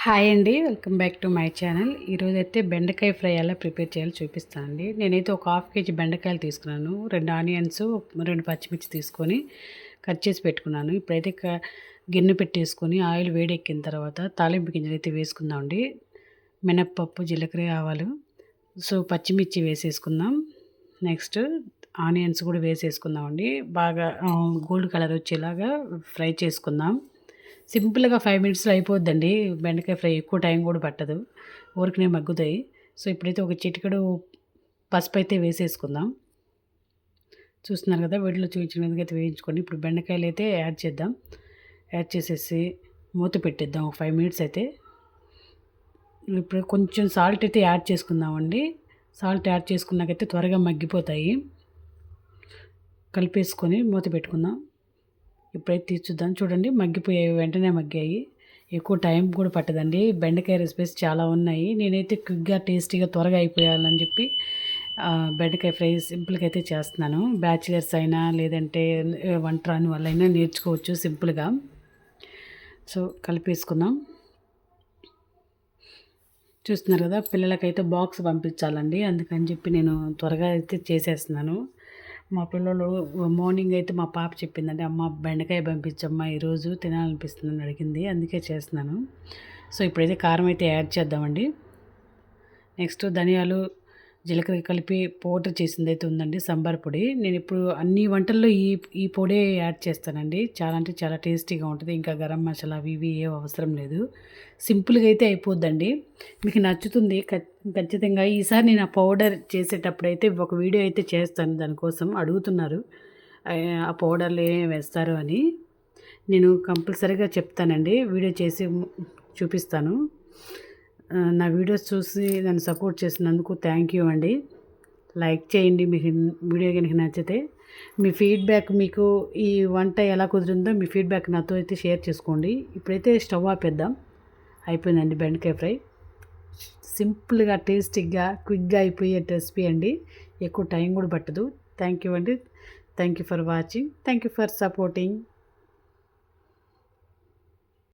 Hi అండి, welcome back to my channel. ఈరోజైతే బెండకాయ ఫ్రై ఎలా ప్రిపేర్ చేయాలో చూపిస్తానండి. నేనైతే ఒక హాఫ్ కేజీ బెండకాయలు తీసుకున్నాను, 2 ఆనియన్స్, 2 పచ్చిమిర్చి తీసుకొని కట్ చేసి పెట్టుకున్నాను. ఇప్పుడైతే గిన్నె పెట్టేసుకొని ఆయిల్ వేడెక్కిన తర్వాత తాలింపు గింజలు అయితే వేసుకుందామండి. మినప్పప్పు, జీలకర్ర, ఆవాలు, సో పచ్చిమిర్చి వేసేసుకుందాం. నెక్స్ట్ ఆనియన్స్ కూడా వేసేసుకుందామండి. బాగా గోల్డ్ కలర్ వచ్చేలాగా ఫ్రై చేసుకుందాం. సింపుల్గా 5 మినిట్స్లో అయిపోద్దండి బెండకాయ ఫ్రై. ఎక్కువ టైం కూడా పట్టదు, ఊరికనే మగ్గుతాయి. సో ఇప్పుడైతే ఒక చిటికెడు పసుపు అయితే వేసేసుకుందాం. చూస్తున్నారు కదా, వీటిలో చూపించిన విధంగా అయితే వేయించుకొని ఇప్పుడు బెండకాయలు అయితే యాడ్ చేద్దాం. యాడ్ చేసేసి మూత పెట్టేద్దాం ఒక 5 మినిట్స్ అయితే. ఇప్పుడు కొంచెం సాల్ట్ అయితే యాడ్ చేసుకుందామండి. సాల్ట్ యాడ్ చేసుకున్నాకైతే త్వరగా మగ్గిపోతాయి. కలిపేసుకొని మూత పెట్టుకుందాం. ఇప్పుడైతే తీర్చుద్దాం. చూడండి, మగ్గిపోయాయి, వెంటనే మగ్గాయి. ఎక్కువ టైం కూడా పట్టదండి. బెండకాయ రెసిపీస్ చాలా ఉన్నాయి. నేనైతే క్విక్గా టేస్టీగా త్వరగా అయిపోయాలని చెప్పి బెండకాయ ఫ్రై సింపుల్గా అయితే చేస్తున్నాను. బ్యాచిలర్స్ అయినా లేదంటే వంట రాని వాళ్ళైనా నేర్చుకోవచ్చు సింపుల్గా. సో కలిపేసుకుందాం. చూస్తున్నారు కదా, పిల్లలకైతే బాక్స్ పంపించాలండి, అందుకని చెప్పి నేను త్వరగా అయితే చేసేస్తున్నాను. మా పిల్లలు మార్నింగ్ అయితే మా పాప చెప్పిందండి, అమ్మ బెండకాయ పంపించమ్మా ఈరోజు తినాలనిపిస్తుందని అడిగింది, అందుకే చేస్తున్నాను. సో ఇప్పుడైతే కారం అయితే యాడ్ చేద్దామండి. నెక్స్ట్ ధనియాలు, జీలకర్ర కలిపి పౌడర్ చేసింది అయితే ఉందండి, సాంబార్ పొడి. నేను ఇప్పుడు అన్ని వంటల్లో ఈ పొడే యాడ్ చేస్తానండి. చాలా అంటే చాలా టేస్టీగా ఉంటుంది. ఇంకా గరం మసాలా అవి ఇవి ఏ అవసరం లేదు. సింపుల్గా అయితే అయిపోద్దండి. మీకు నచ్చుతుంది ఖచ్చితంగా. ఈసారి నేను ఆ పౌడర్ చేసేటప్పుడు అయితే ఒక వీడియో అయితే చేస్తాను. దానికోసం అడుగుతున్నారు ఆ పౌడర్లు ఏమేమి వేస్తారు అని. నేను కంపల్సరీగా చెప్తానండి, వీడియో చేసి చూపిస్తాను. నా వీడియోస్ చూసి నన్ను సపోర్ట్ చేసినందుకు థ్యాంక్ యూ అండి. లైక్ చేయండి మీకు వీడియో కనుక నచ్చితే. మీ ఫీడ్బ్యాక్, మీకు ఈ వంట ఎలా కుదిరిందో మీ ఫీడ్బ్యాక్ నాతో అయితే షేర్ చేసుకోండి. ఇప్పుడైతే స్టవ్ ఆపేద్దాం. అయిపోయిందండి బెండకాయ ఫ్రై. సింపుల్గా టేస్టీగా క్విక్గా అయిపోయే రెసిపీ అండి. ఎక్కువ టైం కూడా పట్టదు. థ్యాంక్ యూ అండి. Thank you for watching. Thank you for supporting.